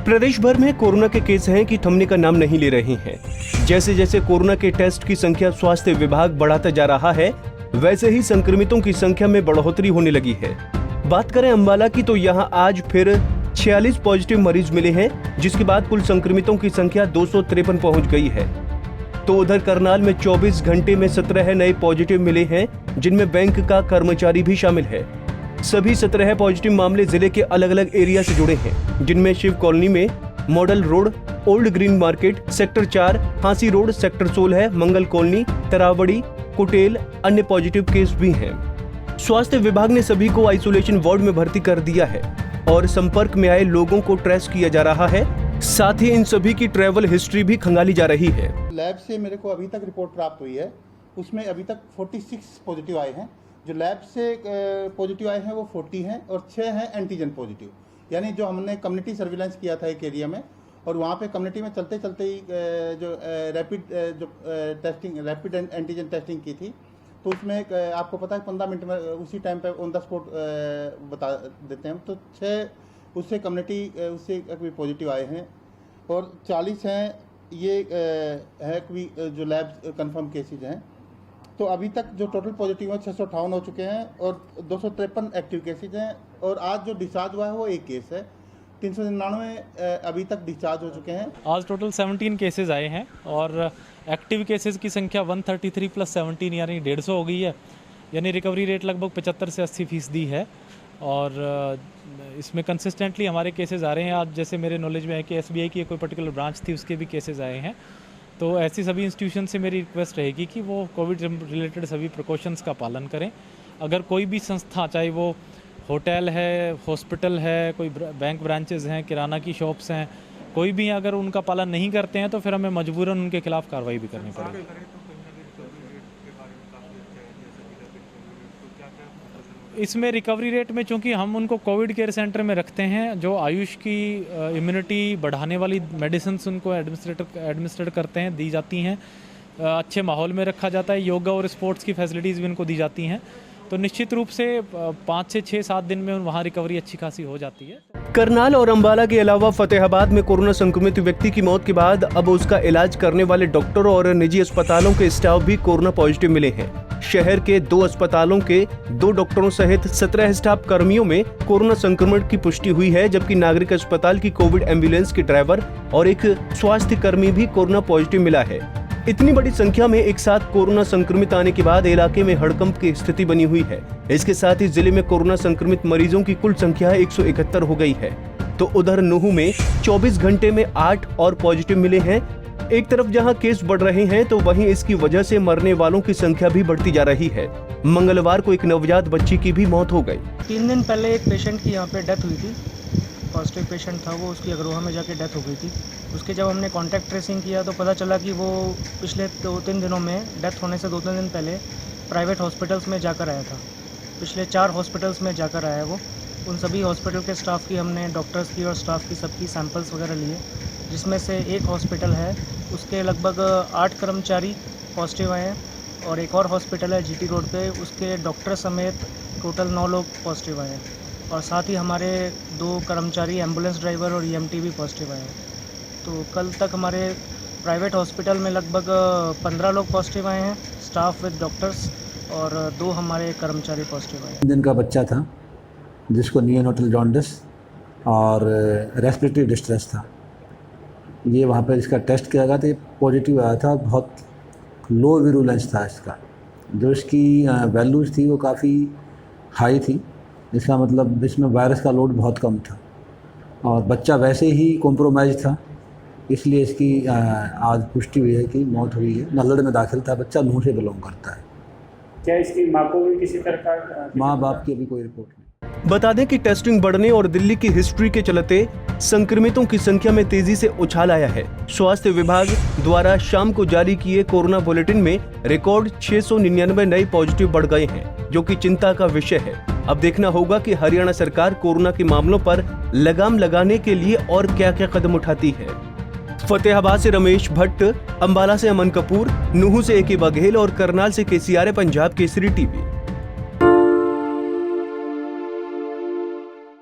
प्रदेश भर में कोरोना के केस हैं कि थमने का नाम नहीं ले रहे हैं। जैसे जैसे कोरोना के टेस्ट की संख्या स्वास्थ्य विभाग बढ़ाता जा रहा है, वैसे ही संक्रमितों की संख्या में बढ़ोतरी होने लगी है। बात करें अंबाला की तो यहाँ आज फिर 46 पॉजिटिव मरीज मिले हैं, जिसके बाद कुल संक्रमितों की संख्या 253 पहुंच गई है। तो उधर करनाल में 24 घंटे में 17 नए पॉजिटिव मिले हैं, जिनमें बैंक का कर्मचारी भी शामिल है। सभी 17 पॉजिटिव मामले जिले के अलग अलग एरिया से जुड़े हैं, जिनमें शिव कॉलोनी में, model road, old green market, sector 4, फांसी रोड, सेक्टर 16, मंगल कॉलोनी, तरावड़ी, कुटेल अन्य पॉजिटिव केस भी हैं। स्वास्थ्य विभाग ने सभी को आइसोलेशन वार्ड में भर्ती कर दिया है और संपर्क में आए लोगों को ट्रेस किया जा रहा है। साथ ही इन सभी की ट्रैवल हिस्ट्री भी खंगाली जा रही है। लैब से मेरे को अभी तक रिपोर्ट प्राप्त हुई है, उसमें अभी तक 46 पॉजिटिव आए हैं। जो लैब से पॉजिटिव आए हैं वो 40 हैं और 6 हैं एंटीजन पॉजिटिव। यानी जो हमने कम्युनिटी सर्विलांस किया था एक एरिया में, और वहाँ पे कम्युनिटी में चलते चलते ही जो रैपिड एंटीजन टेस्टिंग की थी, तो उसमें आपको पता है 15 मिनट में उसी टाइम पे ऑन द स्पॉट बता देते हैं। तो 6 उससे कम्युनिटी उससे पॉजिटिव आए हैं और 40 हैं ये है कि जो लैब कंफर्म केसेज हैं। तो अभी तक जो टोटल पॉजिटिव है 658 हो चुके हैं और 253 एक्टिव केसेज हैं। और आज जो डिस्चार्ज हुआ है वो एक केस है। 399 अभी तक डिस्चार्ज हो चुके हैं। आज टोटल 17 केसेस आए हैं और एक्टिव केसेस की संख्या 133 + 17 यानी 150 हो गई है। यानी रिकवरी रेट लगभग 75 से 80% है। और इसमें कंसिस्टेंटली हमारे केसेस आ रहे हैं। आज जैसे मेरे नॉलेज में है कि SBI की कोई पर्टिकुलर ब्रांच थी, उसके भी केसेस आए हैं। तो ऐसी सभी इंस्टीट्यूशन से मेरी रिक्वेस्ट रहेगी कि वो कोविड रिलेटेड सभी प्रिकॉशंस का पालन करें। अगर कोई भी संस्था, चाहे वो होटल है, हॉस्पिटल है, कोई बैंक ब्रांचेस हैं, किराना की शॉप्स हैं, कोई भी अगर उनका पालन नहीं करते हैं तो फिर हमें मजबूरन उनके खिलाफ कार्रवाई भी करनी पड़ेगी। इसमें रिकवरी रेट में चूंकि हम उनको कोविड केयर सेंटर में रखते हैं, जो आयुष की इम्यूनिटी बढ़ाने वाली मेडिसिन उनको एडमिनिस्ट्रेट करते हैं, दी जाती हैं। अच्छे माहौल में रखा जाता है। योगा और स्पोर्ट्स की फैसिलिटीज़ भी उनको दी जाती हैं। तो निश्चित रूप से 5 से 6-7 दिन में वहाँ रिकवरी अच्छी खासी हो जाती है। करनाल और अंबाला के अलावा फतेहाबाद में कोरोना संक्रमित व्यक्ति की मौत के बाद अब उसका इलाज करने वाले डॉक्टर और निजी अस्पतालों के स्टाफ भी कोरोना पॉजिटिव मिले हैं। शहर के 2 अस्पतालों के 2 डॉक्टरों सहित 17 स्टाफ कर्मियों में कोरोना संक्रमण की पुष्टि हुई है, जबकि नागरिक अस्पताल की कोविड एम्बुलेंस के ड्राइवर और एक स्वास्थ्य कर्मी भी कोरोना पॉजिटिव मिला है। इतनी बड़ी संख्या में एक साथ कोरोना संक्रमित आने के बाद इलाके में हड़कंप की स्थिति बनी हुई है। इसके साथ ही जिले में कोरोना संक्रमित मरीजों की कुल संख्या 171 हो गई है। तो उधर नुहू में 24 घंटे में 8 और पॉजिटिव मिले हैं। एक तरफ जहां केस बढ़ रहे हैं तो वहीं इसकी वजह से मरने वालों की संख्या भी बढ़ती जा रही है। मंगलवार को एक नवजात बच्ची की भी मौत हो गई। 3 दिन पहले एक पेशेंट की यहाँ पे डेथ हुई थी। पॉजिटिव पेशेंट था वो, उसकी अग्रोहा में जाके डेथ हो गई थी। उसके जब हमने कॉन्टैक्ट ट्रेसिंग किया तो पता चला कि वो पिछले 2-3 दिनों में, डेथ होने से 2-3 दिन पहले प्राइवेट हॉस्पिटल्स में जाकर आया था। पिछले 4 हॉस्पिटल्स में जाकर आया वो। उन सभी हॉस्पिटल के स्टाफ की हमने, डॉक्टर्स की और स्टाफ की सबकी सैंपल्स वगैरह लिए, जिसमें से एक हॉस्पिटल है उसके लगभग 8 कर्मचारी पॉजिटिव आए हैं और एक और हॉस्पिटल है GT रोड पे, उसके डॉक्टर समेत टोटल 9 लोग पॉजिटिव आए हैं। और साथ ही हमारे 2 कर्मचारी एम्बुलेंस ड्राइवर और EMT भी पॉजिटिव आए हैं। तो कल तक हमारे प्राइवेट हॉस्पिटल में लगभग 15 लोग पॉजिटिव आए हैं, स्टाफ विद डॉक्टर्स, और 2 हमारे कर्मचारी पॉजिटिव आए हैं। दिन का बच्चा था जिसको नियोनेटल जॉन्डिस और रेस्पिरेटरी डिस्ट्रेस था। ये वहाँ पर इसका टेस्ट किया गया था, ये पॉजिटिव आया था। बहुत लो विरुलेंस था इसका। जो इसकी वैल्यूज़ थी वो काफ़ी हाई थी। इसका मतलब इसमें वायरस का लोड बहुत कम था और बच्चा वैसे ही कॉम्प्रोमाइज था, इसलिए इसकी आज पुष्टि हुई है कि मौत हुई है। नल्लड़ में दाखिल था बच्चा, नूह से बिलोंग करता है। क्या इसकी माँ को भी किसी तरह का, माँ बाप की अभी कोई रिपोर्ट नहीं। बता दें कि टेस्टिंग बढ़ने और दिल्ली की हिस्ट्री के चलते संक्रमितों की संख्या में तेजी से उछाल आया है। स्वास्थ्य विभाग द्वारा शाम को जारी किए कोरोना बुलेटिन में रिकॉर्ड 699 नए पॉजिटिव बढ़ गए हैं, जो कि चिंता का विषय है। अब देखना होगा कि हरियाणा सरकार कोरोना के मामलों पर लगाम लगाने के लिए और क्या क्या कदम उठाती है। फतेहाबाद से रमेश भट्ट, अंबाला से अमन कपूर, नुहू से AK बघेल और करनाल से KCR पंजाब केसरी TV।